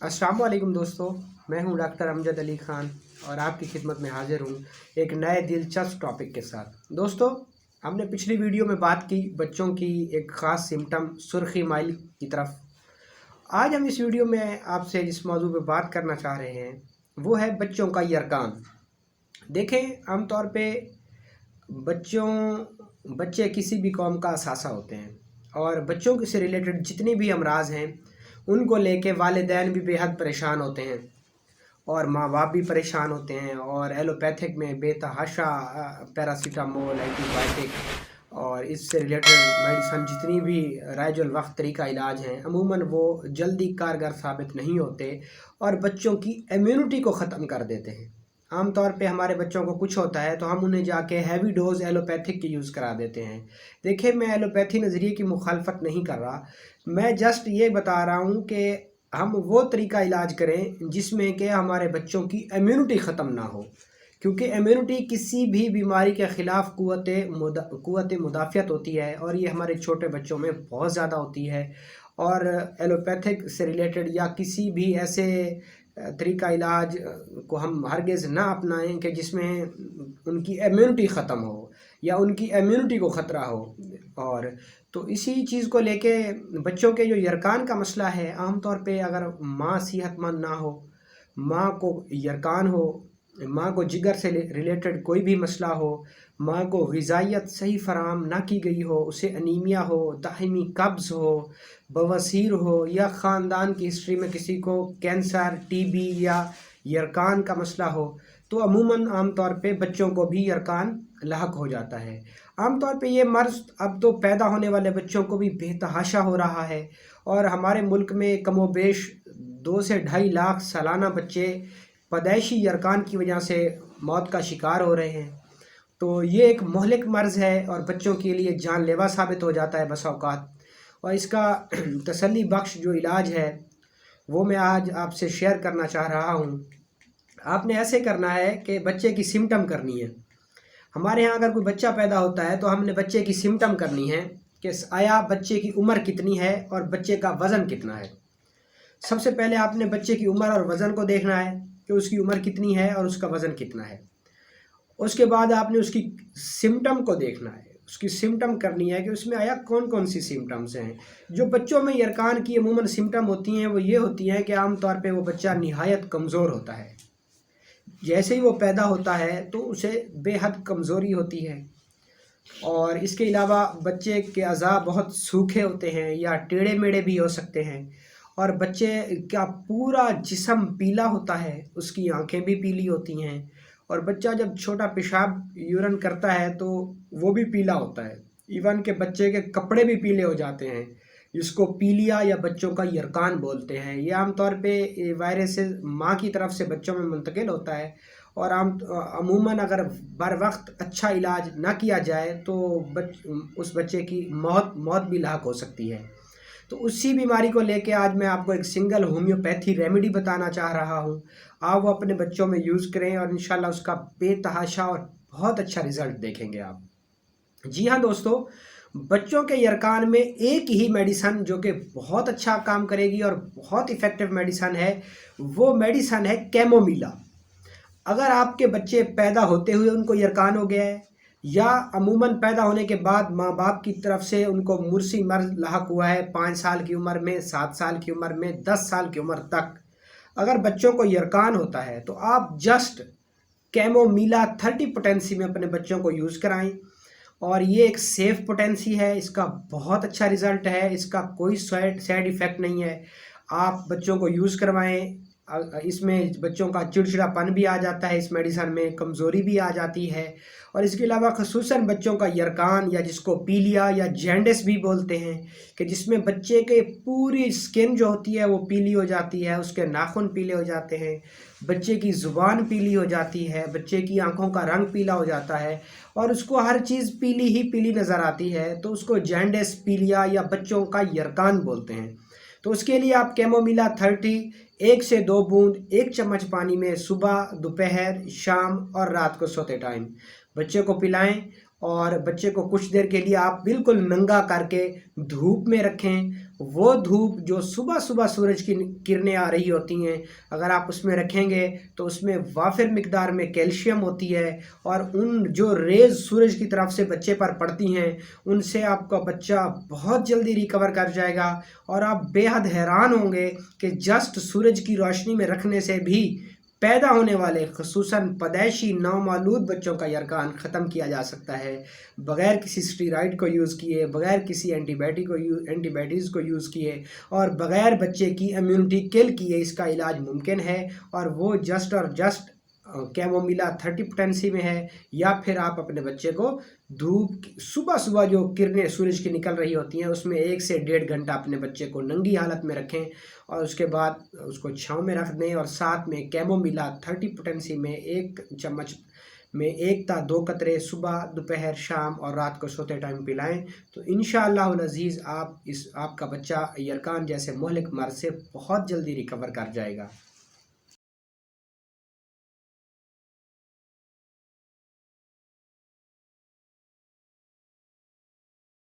अस्सलाम वालेकुम दोस्तों, मैं हूं डॉक्टर अमजद अली ख़ान और आपकी खिदमत में हाजिर हूं एक नए दिलचस्प टॉपिक के साथ। दोस्तों, हमने पिछली वीडियो में बात की बच्चों की एक ख़ास सिम्टम सुर्खी माइल की तरफ। आज हम इस वीडियो में आपसे जिस मौजू पे बात करना चाह रहे हैं वो है बच्चों का यरकान। देखें, आमतौर पे बच्चे किसी भी कौम का असासा होते हैं और बच्चों से रिलेटेड जितने भी अमराज हैं उनको लेके वालिदैन भी बेहद परेशान होते हैं और माँ बाप भी परेशान होते हैं। और एलोपैथिक में बेतहाशा पैरासीटामोल, एंटीबायोटिक और इससे रिलेटेड मेडिसन जितनी भी राइजुल वक्त तरीका इलाज हैं, अमूमन वो जल्दी कारगर साबित नहीं होते और बच्चों की इम्यूनिटी को ख़त्म कर देते हैं। आम तौर पे हमारे बच्चों को कुछ होता है तो हम उन्हें जाके हैवी डोज एलोपैथिक की यूज़ करा देते हैं। देखिए, मैं एलोपैथी नज़रिए की मुखालफत नहीं कर रहा, मैं जस्ट ये बता रहा हूँ कि हम वो तरीका इलाज करें जिसमें कि हमारे बच्चों की इम्यूनिटी ख़त्म ना हो, क्योंकि इम्यूनिटी किसी भी बीमारी के ख़िलाफ़ क़ुव्वत मुदाफ़ियत होती है और ये हमारे छोटे बच्चों में बहुत ज़्यादा होती है। और एलोपैथिक से रिलेटेड या किसी भी ऐसे तरीका इलाज को हम हरगिज़ ना अपनाएं कि जिसमें उनकी इम्यूनिटी ख़त्म हो या उनकी इम्यूनिटी को ख़तरा हो। और तो इसी चीज़ को लेके बच्चों के जो यरकान का मसला है, आम तौर पे अगर माँ सेहतमंद ना हो, माँ को यरकान हो, माँ को जिगर से रिलेटेड कोई भी मसला हो, माँ को ग़िज़ाइयत सही फ़राहम ना की गई हो, उसे अनीमिया हो, दायमी कब्ज़ हो, बवासीर हो या ख़ानदान की हिस्ट्री में किसी को कैंसर, टीबी या यरकान का मसला हो, तो अमूमन आम तौर पे बच्चों को भी यरकान लाहक हो जाता है। आम तौर पे ये मर्ज़ अब तो पैदा होने वाले बच्चों को भी बेतहाशा हो रहा है और हमारे मुल्क में कमोबेश 2 से ढाई लाख सालाना बच्चे पैदाइशी यरकान की वजह से मौत का शिकार हो रहे हैं। तो ये एक मुहलिक मर्ज़ है और बच्चों के लिए जानलेवा साबित हो जाता है बसा औक़ात। और इसका तसल्ली बख्श जो इलाज है वो मैं आज आपसे शेयर करना चाह रहा हूँ। आपने ऐसे करना है कि बच्चे की सिम्टम करनी है। हमारे यहाँ अगर कोई बच्चा पैदा होता है तो हमने बच्चे की सिम्टम करनी है कि आया बच्चे की उम्र कितनी है और बच्चे का वज़न कितना है। सबसे पहले आपने बच्चे की उम्र और वज़न को देखना है कि उसकी उम्र कितनी है और उसका वज़न कितना है। उसके बाद आपने उसकी सिम्टम को देखना है, उसकी सिम्टम करनी है कि उसमें आया कौन कौन सी सिम्टम्स हैं। जो बच्चों में यरकान की अमूमन सिम्टम होती हैं वो ये होती हैं कि आम तौर पे वो बच्चा निहायत कमज़ोर होता है। जैसे ही वो पैदा होता है तो उसे बेहद कमज़ोरी होती है और इसके अलावा बच्चे के अज़ा बहुत सूखे होते हैं या टेढ़े मेढ़े भी हो सकते हैं और बच्चे का पूरा जिस्म पीला होता है, उसकी आंखें भी पीली होती हैं और बच्चा जब छोटा पेशाब यूरन करता है तो वो भी पीला होता है। इवन के बच्चे के कपड़े भी पीले हो जाते हैं, जिसको पीलिया या बच्चों का यरकान बोलते हैं। ये आमतौर पे वायरस से माँ की तरफ से बच्चों में मुंतकिल होता है और अमूमन अगर बर वक्त अच्छा इलाज ना किया जाए तो उस बच्चे की मौत भी लाक हो सकती है। तो उसी बीमारी को लेके आज मैं आपको एक सिंगल होम्योपैथी रेमेडी बताना चाह रहा हूँ। आप वो अपने बच्चों में यूज़ करें और इंशाल्लाह उसका बेतहाशा और बहुत अच्छा रिज़ल्ट देखेंगे आप। जी हाँ दोस्तों, बच्चों के यरकान में एक ही मेडिसन जो कि बहुत अच्छा काम करेगी और बहुत इफ़ेक्टिव मेडिसन है, वो मेडिसन है कैमोमिला। अगर आपके बच्चे पैदा होते हुए उनको यरकान हो गया है या अमूमन पैदा होने के बाद माँ बाप की तरफ से उनको मुर्सी मर्ज लाहक हुआ है 5 साल की उम्र में, 7 साल की उम्र में, 10 साल की उम्र तक, अगर बच्चों को यरकान होता है तो आप जस्ट कैमोमिला 30 पोटेंसी में अपने बच्चों को यूज़ कराएं। और ये एक सेफ़ पोटेंसी है, इसका बहुत अच्छा रिज़ल्ट है, इसका कोई साइड इफ़ेक्ट नहीं है। आप बच्चों को यूज़ करवाएं। इसमें बच्चों का चिड़चिड़ापन भी आ जाता है, इस मेडिसन में कमज़ोरी भी आ जाती है और इसके अलावा ख़ुसूसन बच्चों का यरकान या जिसको पीलिया या जैंडिस भी बोलते हैं कि जिसमें बच्चे के पूरी स्किन जो होती है वो पीली हो जाती है, उसके नाखून पीले हो जाते हैं, बच्चे की ज़ुबान पीली हो जाती है, बच्चे की आँखों का रंग पीला हो जाता है और उसको हर चीज़ पीली ही पीली नज़र आती है, तो उसको जैंडिस, पीलिया या बच्चों का यरकान बोलते हैं। तो उसके लिए आप कैमोमिला 30 1 से 2 बूंद 1 चम्मच पानी में सुबह, दोपहर, शाम और रात को सोते टाइम बच्चे को पिलाएं और बच्चे को कुछ देर के लिए आप बिल्कुल नंगा करके धूप में रखें وہ دھوپ جو صبح صبح سورج کی کرنیں آ رہی ہوتی ہیں، اگر آپ اس میں رکھیں گے تو اس میں وافر مقدار میں کیلشیم ہوتی ہے، اور ان جو ریز سورج کی طرف سے بچے پر پڑتی ہیں ان سے آپ کا بچہ بہت جلدی ریکور کر جائے گا، اور آپ بے حد حیران ہوں گے کہ جسٹ سورج کی روشنی میں رکھنے سے بھی پیدا ہونے والے خصوصاً پیدائشی نومولود بچوں کا یرقان ختم کیا جا سکتا ہے، بغیر کسی اسٹیرائڈ کو یوز کیے، بغیر کسی اینٹی بائیوٹکس کو یوز کیے، اور بغیر بچے کی امیونٹی کل کیے اس کا علاج ممکن ہے، اور وہ جسٹ اور جسٹ کیمومیلا 30 پوٹینسی میں ہے، یا پھر آپ اپنے بچے کو دھوپ صبح صبح جو کرنیں سورج کی نکل رہی ہوتی ہیں اس میں 1 سے 1.5 گھنٹہ اپنے بچے کو ننگی حالت میں رکھیں، اور اس کے بعد اس کو چھاؤں میں رکھ دیں، اور ساتھ میں کیمومیلا 30 پوٹینسی میں 1 چمچ میں 1 تا 2 قطرے صبح دوپہر شام اور رات کو سوتے ٹائم پلائیں، تو انشاءاللہ العزیز آپ کا بچہ یرقان جیسے مہلک مرض سے بہت جلدی ریکور کر جائے گا۔